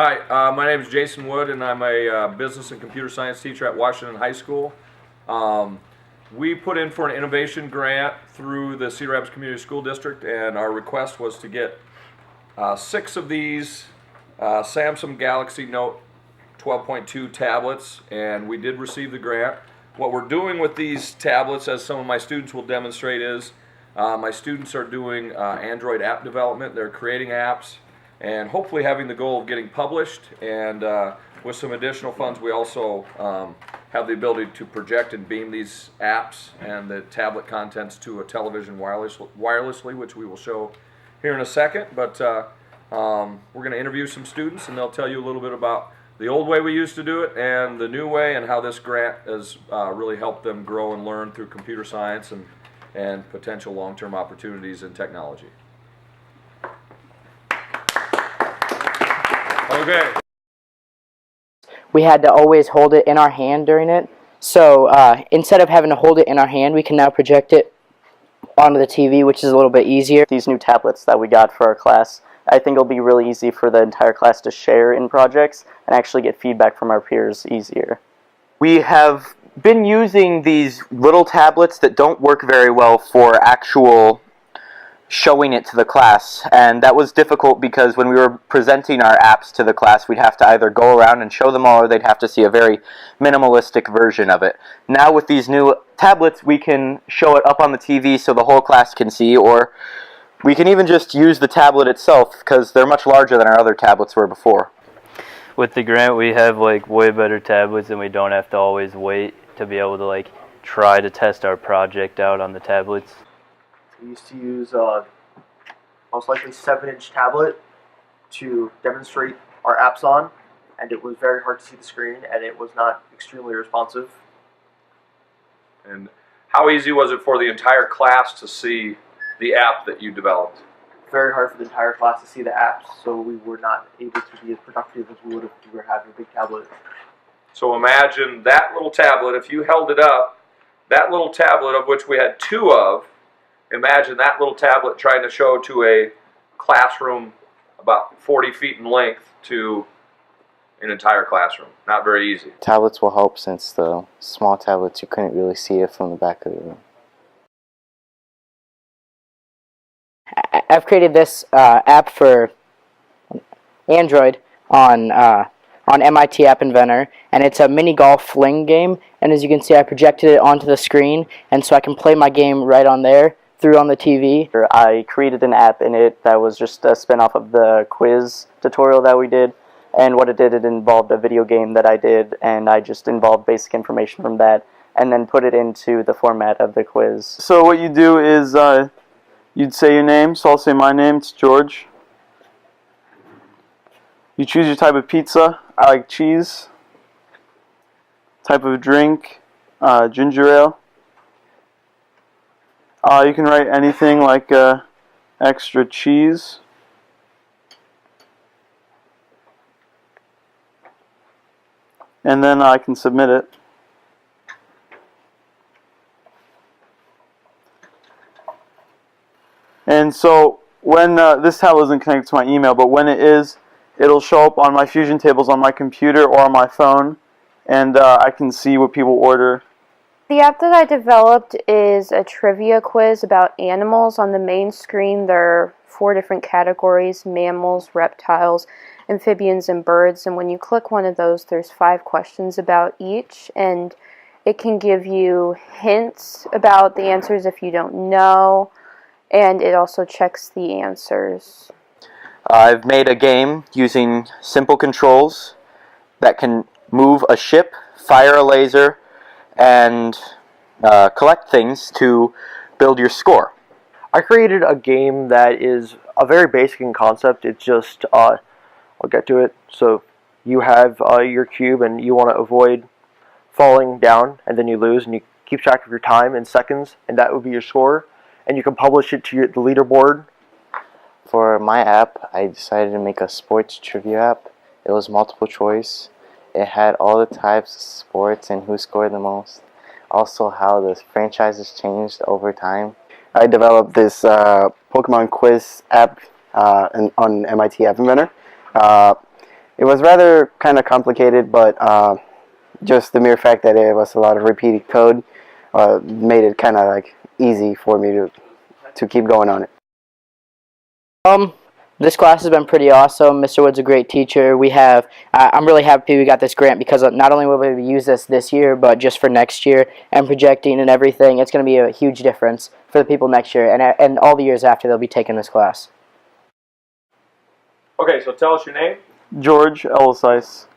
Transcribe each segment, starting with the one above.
Hi, my name is Jason Wood, and I'm a business and computer science teacher at Washington High School. Um, we put in for an innovation grant through the Cedar Rapids Community School District, and our request was to get 6 of these Samsung Galaxy Note 12.2 tablets, and we did receive the grant. What we're doing with these tablets, as some of my students will demonstrate, is my students are doing Android app development. They're creating apps and hopefully having the goal of getting published, and with some additional funds we also have the ability to project and beam these apps and the tablet contents to a television wirelessly, which we will show here in a second. But we're going to interview some students, and they'll tell you a little bit about the old way we used to do it and the new way, and how this grant has really helped them grow and learn through computer science and potential long-term opportunities in technology. Okay. We had to always hold it in our hand during it. So instead of having to hold it in our hand, we can now project it onto the TV, which is a little bit easier. These new tablets that we got for our class, I think it'll be really easy for the entire class to share in projects and actually get feedback from our peers easier. We have been using these little tablets that don't work very well for actual showing it to the class, and that was difficult because when we were presenting our apps to the class, we'd have to either go around and show them all, or they'd have to see a very minimalistic version of it. Now with these new tablets, we can show it up on the TV so the whole class can see, or we can even just use the tablet itself because they're much larger than our other tablets were before. With the grant, we have way better tablets, and we don't have to always wait to be able to try to test our project out on the tablets. We used to use most likely 7-inch tablet to demonstrate our apps on, and it was very hard to see the screen, and it was not extremely responsive. And how easy was it for the entire class to see the app that you developed? Very hard for the entire class to see the apps, so we were not able to be as productive as we would if we were having a big tablet. So imagine that little tablet, if you held it up, that little tablet, of which we had 2 of, imagine that little tablet trying to show to a classroom about 40 feet in length to an entire classroom. Not very easy. Tablets will help, since the small tablets you couldn't really see it from the back of the room. I've created this app for Android on MIT App Inventor, and it's a mini golf fling game, and as you can see, I projected it onto the screen, and so I can play my game right on there through on the TV. I created an app in it that was just a spin-off of the quiz tutorial that we did, and what it did, it involved a video game that I did, and I just involved basic information from that and then put it into the format of the quiz. So what you do is you'd say your name, so I'll say my name, it's George. You choose your type of pizza. I like cheese. Type of drink, ginger ale. You can write anything like extra cheese. And then I can submit it. And so when this tablet isn't connected to my email, but when it is, it'll show up on my Fusion tables on my computer or on my phone, and I can see what people order. The app that I developed is a trivia quiz about animals. On the main screen there are 4 different categories: mammals, reptiles, amphibians, and birds. And when you click one of those, there's 5 questions about each, and it can give you hints about the answers if you don't know, and it also checks the answers. I've made a game using simple controls that can move a ship, fire a laser, and collect things to build your score. I created a game that is a very basic in concept. It's just, I'll get to it. So you have your cube, and you want to avoid falling down, and then you lose, and you keep track of your time in seconds, and that would be your score. And you can publish it to the leaderboard. For my app, I decided to make a sports trivia app. It was multiple choice. It had all the types of sports and who scored the most. Also how the franchises changed over time. I developed this Pokemon quiz app on MIT App Inventor. It was rather kind of complicated, but just the mere fact that it was a lot of repeated code made it kind of like easy for me to keep going on it. This class has been pretty awesome. Mr. Wood's a great teacher. I'm really happy we got this grant because not only will we use this year, but just for next year and projecting and everything, it's going to be a huge difference for the people next year and all the years after they'll be taking this class. Okay, so tell us your name. George Ellis.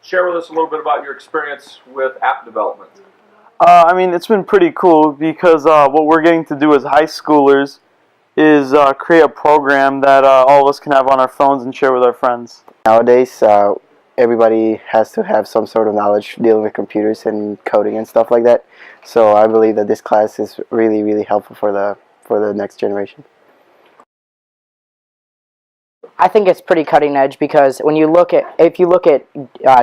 Share with us a little bit about your experience with app development. I mean, it's been pretty cool because what we're getting to do as high schoolers is create a program that all of us can have on our phones and share with our friends. Nowadays, everybody has to have some sort of knowledge dealing with computers and coding and stuff like that. So I believe that this class is really, really helpful for the next generation. I think it's pretty cutting edge because when you look at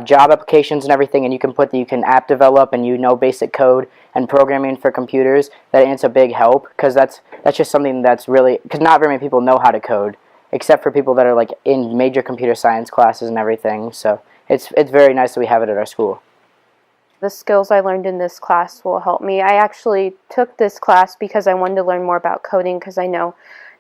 job applications and everything, and you can app develop and you know basic code and programming for computers, it's a big help because that's just something that's really, because not very many people know how to code except for people that are like in major computer science classes and everything. So it's very nice that we have it at our school. The skills I learned in this class will help me. I actually took this class because I wanted to learn more about coding because I know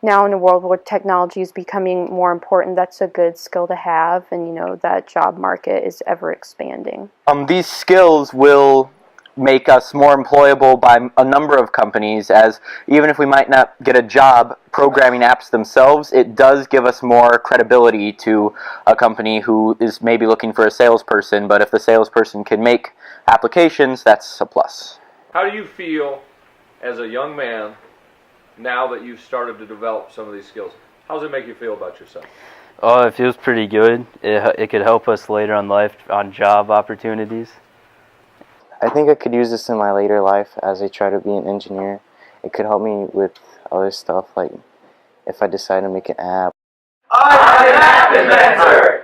now in a world where technology is becoming more important, that's a good skill to have, and you know that job market is ever expanding. These skills will make us more employable by a number of companies, as even if we might not get a job programming apps themselves, it does give us more credibility to a company who is maybe looking for a salesperson, but if the salesperson can make applications, that's a plus. How do you feel as a young man now that you've started to develop some of these skills? How does it make you feel about yourself? Oh, it feels pretty good. It could help us later in life on job opportunities. I think I could use this in my later life as I try to be an engineer. It could help me with other stuff, like if I decide to make an app. I'm an app inventor!